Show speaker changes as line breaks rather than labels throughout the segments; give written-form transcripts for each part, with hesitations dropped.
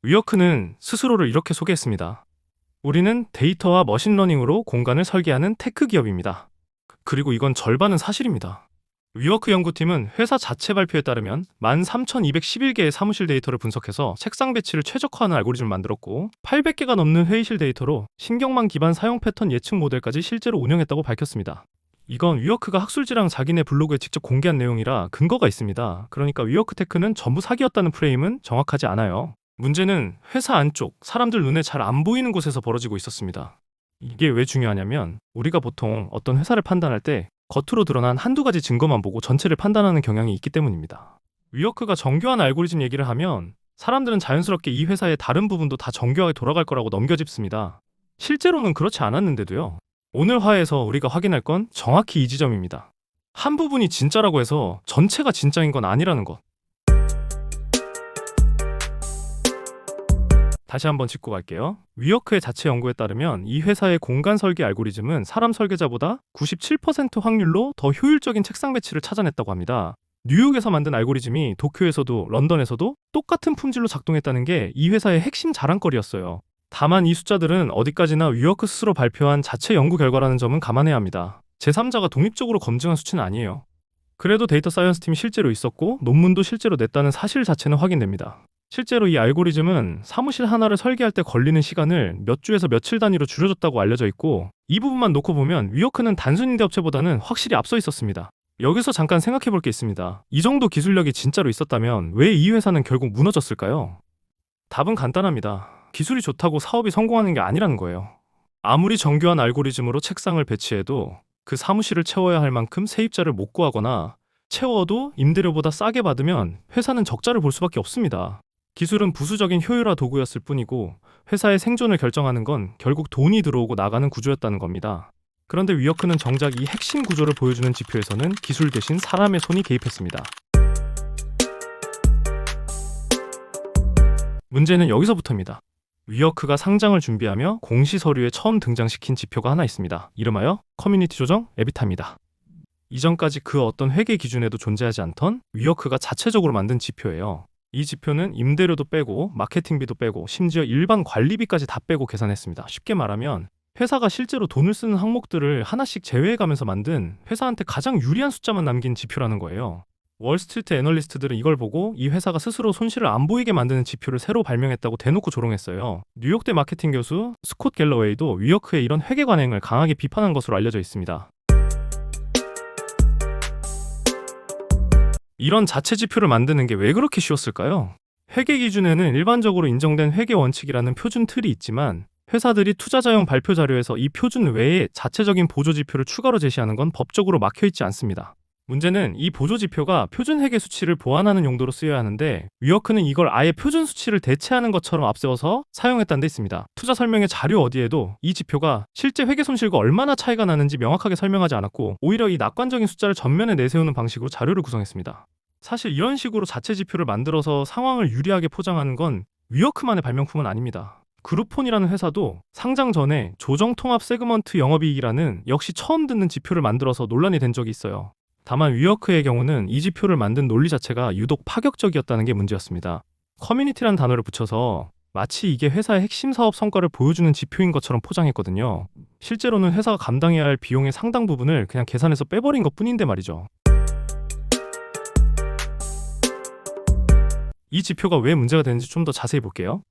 위워크는 스스로를 이렇게 소개했습니다. 우리는 데이터와 머신러닝으로 공간을 설계하는 테크 기업입니다. 그리고 이건 절반은 사실입니다. 위워크 연구팀은 회사 자체 발표에 따르면 13,211개의 사무실 데이터를 분석해서 책상 배치를 최적화하는 알고리즘을 만들었고 800개가 넘는 회의실 데이터로 신경망 기반 사용 패턴 예측 모델까지 실제로 운영했다고 밝혔습니다. 이건 위워크가 학술지랑 자기네 블로그에 직접 공개한 내용이라 근거가 있습니다. 그러니까 위워크 테크는 전부 사기였다는 프레임은 정확하지 않아요. 문제는 회사 안쪽, 사람들 눈에 잘 안 보이는 곳에서 벌어지고 있었습니다. 이게 왜 중요하냐면 우리가 보통 어떤 회사를 판단할 때 겉으로 드러난 한두 가지 증거만 보고 전체를 판단하는 경향이 있기 때문입니다. 위워크가 정교한 알고리즘 얘기를 하면 사람들은 자연스럽게 이 회사의 다른 부분도 다 정교하게 돌아갈 거라고 넘겨짚습니다. 실제로는 그렇지 않았는데도요. 오늘 화에서 우리가 확인할 건 정확히 이 지점입니다. 한 부분이 진짜라고 해서 전체가 진짜인 건 아니라는 것. 다시 한번 짚고 갈게요. 위워크의 자체 연구에 따르면 이 회사의 공간 설계 알고리즘은 사람 설계자보다 97% 확률로 더 효율적인 책상 배치를 찾아냈다고 합니다. 뉴욕에서 만든 알고리즘이 도쿄에서도 런던에서도 똑같은 품질로 작동했다는 게 이 회사의 핵심 자랑거리였어요. 다만 이 숫자들은 어디까지나 위워크 스스로 발표한 자체 연구 결과라는 점은 감안해야 합니다. 제3자가 독립적으로 검증한 수치는 아니에요. 그래도 데이터 사이언스 팀이 실제로 있었고 논문도 실제로 냈다는 사실 자체는 확인됩니다. 실제로 이 알고리즘은 사무실 하나를 설계할 때 걸리는 시간을 몇 주에서 며칠 단위로 줄여줬다고 알려져 있고 이 부분만 놓고 보면 위워크는 단순 임대 업체보다는 확실히 앞서 있었습니다. 여기서 잠깐 생각해 볼 게 있습니다. 이 정도 기술력이 진짜로 있었다면 왜 이 회사는 결국 무너졌을까요? 답은 간단합니다. 기술이 좋다고 사업이 성공하는 게 아니라는 거예요. 아무리 정교한 알고리즘으로 책상을 배치해도 그 사무실을 채워야 할 만큼 세입자를 못 구하거나 채워도 임대료보다 싸게 받으면 회사는 적자를 볼 수밖에 없습니다. 기술은 부수적인 효율화 도구였을 뿐이고 회사의 생존을 결정하는 건 결국 돈이 들어오고 나가는 구조였다는 겁니다. 그런데 위워크는 정작 이 핵심 구조를 보여주는 지표에서는 기술 대신 사람의 손이 개입했습니다. 문제는 여기서부터입니다. 위워크가 상장을 준비하며 공시 서류에 처음 등장시킨 지표가 하나 있습니다. 이름하여 커뮤니티 조정 에비타입니다. 이전까지 그 어떤 회계 기준에도 존재하지 않던 위워크가 자체적으로 만든 지표예요. 이 지표는 임대료도 빼고 마케팅비도 빼고 심지어 일반 관리비까지 다 빼고 계산했습니다. 쉽게 말하면 회사가 실제로 돈을 쓰는 항목들을 하나씩 제외해가면서 만든 회사한테 가장 유리한 숫자만 남긴 지표라는 거예요. 월스트리트 애널리스트들은 이걸 보고 이 회사가 스스로 손실을 안 보이게 만드는 지표를 새로 발명했다고 대놓고 조롱했어요. 뉴욕대 마케팅 교수 스콧 갤러웨이도 위워크의 이런 회계 관행을 강하게 비판한 것으로 알려져 있습니다. 이런 자체 지표를 만드는 게 왜 그렇게 쉬웠을까요? 회계 기준에는 일반적으로 인정된 회계 원칙이라는 표준 틀이 있지만 회사들이 투자자용 발표 자료에서 이 표준 외에 자체적인 보조 지표를 추가로 제시하는 건 법적으로 막혀있지 않습니다. 문제는 이 보조 지표가 표준 회계 수치를 보완하는 용도로 쓰여야 하는데 위워크는 이걸 아예 표준 수치를 대체하는 것처럼 앞세워서 사용했다는 데 있습니다. 투자 설명의 자료 어디에도 이 지표가 실제 회계 손실과 얼마나 차이가 나는지 명확하게 설명하지 않았고 오히려 이 낙관적인 숫자를 전면에 내세우는 방식으로 자료를 구성했습니다. 사실 이런 식으로 자체 지표를 만들어서 상황을 유리하게 포장하는 건 위워크만의 발명품은 아닙니다. 그룹폰이라는 회사도 상장 전에 조정통합 세그먼트 영업이익이라는 역시 처음 듣는 지표를 만들어서 논란이 된 적이 있어요. 다만 위워크의 경우는 이 지표를 만든 논리 자체가 유독 파격적이었다는 게 문제였습니다. 커뮤니티라는 단어를 붙여서 마치 이게 회사의 핵심 사업 성과를 보여주는 지표인 것처럼 포장했거든요. 실제로는 회사가 감당해야 할 비용의 상당 부분을 그냥 계산해서 빼버린 것 뿐인데 말이죠. 이 지표가 왜 문제가 되는지 좀 더 자세히 볼게요.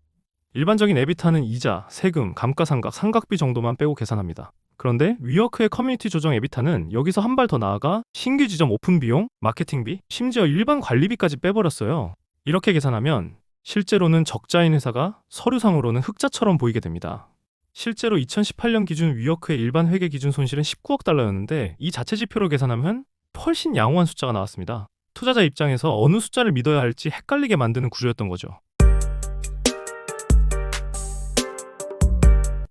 일반적인 에비타는 이자, 세금, 감가상각, 상각비 정도만 빼고 계산합니다. 그런데 위워크의 커뮤니티 조정 에비타는 여기서 한 발 더 나아가 신규 지점 오픈 비용, 마케팅비, 심지어 일반 관리비까지 빼버렸어요. 이렇게 계산하면 실제로는 적자인 회사가 서류상으로는 흑자처럼 보이게 됩니다. 실제로 2018년 기준 위워크의 일반 회계 기준 손실은 19억 달러였는데 이 자체 지표로 계산하면 훨씬 양호한 숫자가 나왔습니다. 투자자 입장에서 어느 숫자를 믿어야 할지 헷갈리게 만드는 구조였던 거죠.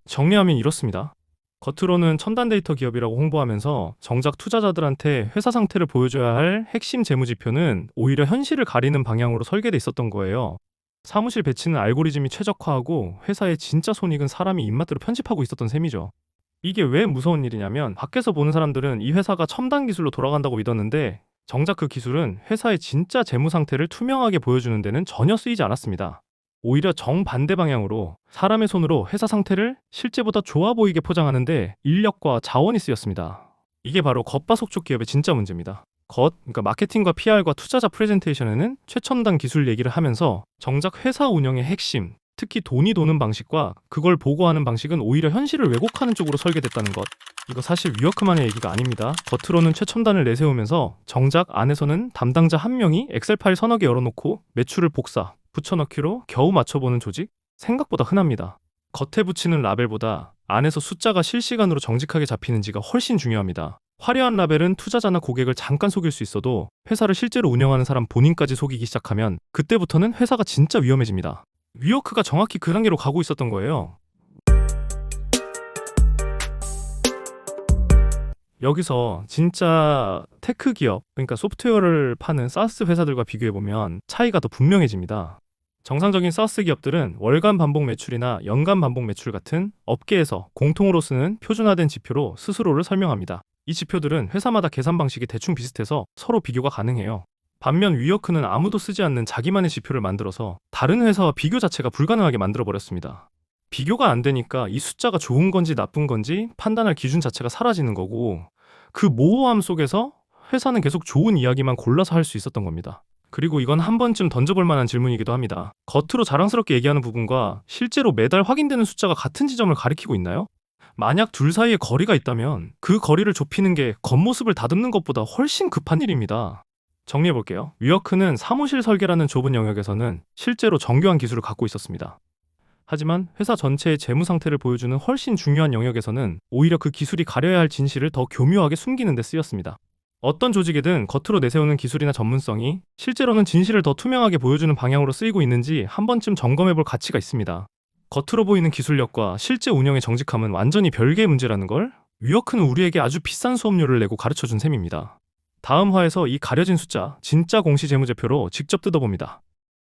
정리하면 이렇습니다. 겉으로는 첨단 데이터 기업이라고 홍보하면서 정작 투자자들한테 회사 상태를 보여줘야 할 핵심 재무지표는 오히려 현실을 가리는 방향으로 설계돼 있었던 거예요. 사무실 배치는 알고리즘이 최적화하고 회사의 진짜 손익은 사람이 입맛대로 편집하고 있었던 셈이죠. 이게 왜 무서운 일이냐면 밖에서 보는 사람들은 이 회사가 첨단 기술로 돌아간다고 믿었는데 정작 그 기술은 회사의 진짜 재무 상태를 투명하게 보여주는 데는 전혀 쓰이지 않았습니다. 오히려 정반대 방향으로 사람의 손으로 회사 상태를 실제보다 좋아 보이게 포장하는데 인력과 자원이 쓰였습니다. 이게 바로 겉바속촉 기업의 진짜 문제입니다. 그러니까 마케팅과 PR과 투자자 프레젠테이션에는 최첨단 기술 얘기를 하면서 정작 회사 운영의 핵심, 특히 돈이 도는 방식과 그걸 보고하는 방식은 오히려 현실을 왜곡하는 쪽으로 설계됐다는 것. 이거 사실 위워크만의 얘기가 아닙니다. 겉으로는 최첨단을 내세우면서 정작 안에서는 담당자 한 명이 엑셀 파일 서너 개 열어놓고 매출을 복사, 붙여넣기로 겨우 맞춰보는 조직? 생각보다 흔합니다. 겉에 붙이는 라벨보다 안에서 숫자가 실시간으로 정직하게 잡히는지가 훨씬 중요합니다. 화려한 라벨은 투자자나 고객을 잠깐 속일 수 있어도 회사를 실제로 운영하는 사람 본인까지 속이기 시작하면 그때부터는 회사가 진짜 위험해집니다. 위워크가 정확히 그 단계로 가고 있었던 거예요. 여기서 진짜 테크 기업, 그러니까 소프트웨어를 파는 사스 회사들과 비교해보면 차이가 더 분명해집니다. 정상적인 사스 기업들은 월간 반복 매출이나 연간 반복 매출 같은 업계에서 공통으로 쓰는 표준화된 지표로 스스로를 설명합니다. 이 지표들은 회사마다 계산 방식이 대충 비슷해서 서로 비교가 가능해요. 반면 위워크는 아무도 쓰지 않는 자기만의 지표를 만들어서 다른 회사와 비교 자체가 불가능하게 만들어버렸습니다. 비교가 안 되니까 이 숫자가 좋은 건지 나쁜 건지 판단할 기준 자체가 사라지는 거고, 그 모호함 속에서 회사는 계속 좋은 이야기만 골라서 할 수 있었던 겁니다. 그리고 이건 한 번쯤 던져볼 만한 질문이기도 합니다. 겉으로 자랑스럽게 얘기하는 부분과 실제로 매달 확인되는 숫자가 같은 지점을 가리키고 있나요? 만약 둘 사이에 거리가 있다면 그 거리를 좁히는 게 겉모습을 다듬는 것보다 훨씬 급한 일입니다. 정리해볼게요. 위워크는 사무실 설계라는 좁은 영역에서는 실제로 정교한 기술을 갖고 있었습니다. 하지만 회사 전체의 재무 상태를 보여주는 훨씬 중요한 영역에서는 오히려 그 기술이 가려야 할 진실을 더 교묘하게 숨기는 데 쓰였습니다. 어떤 조직이든 겉으로 내세우는 기술이나 전문성이 실제로는 진실을 더 투명하게 보여주는 방향으로 쓰이고 있는지 한 번쯤 점검해볼 가치가 있습니다. 겉으로 보이는 기술력과 실제 운영의 정직함은 완전히 별개의 문제라는 걸 위워크는 우리에게 아주 비싼 수업료를 내고 가르쳐준 셈입니다. 다음 화에서 이 가려진 숫자, 진짜 공시 재무제표로 직접 뜯어봅니다.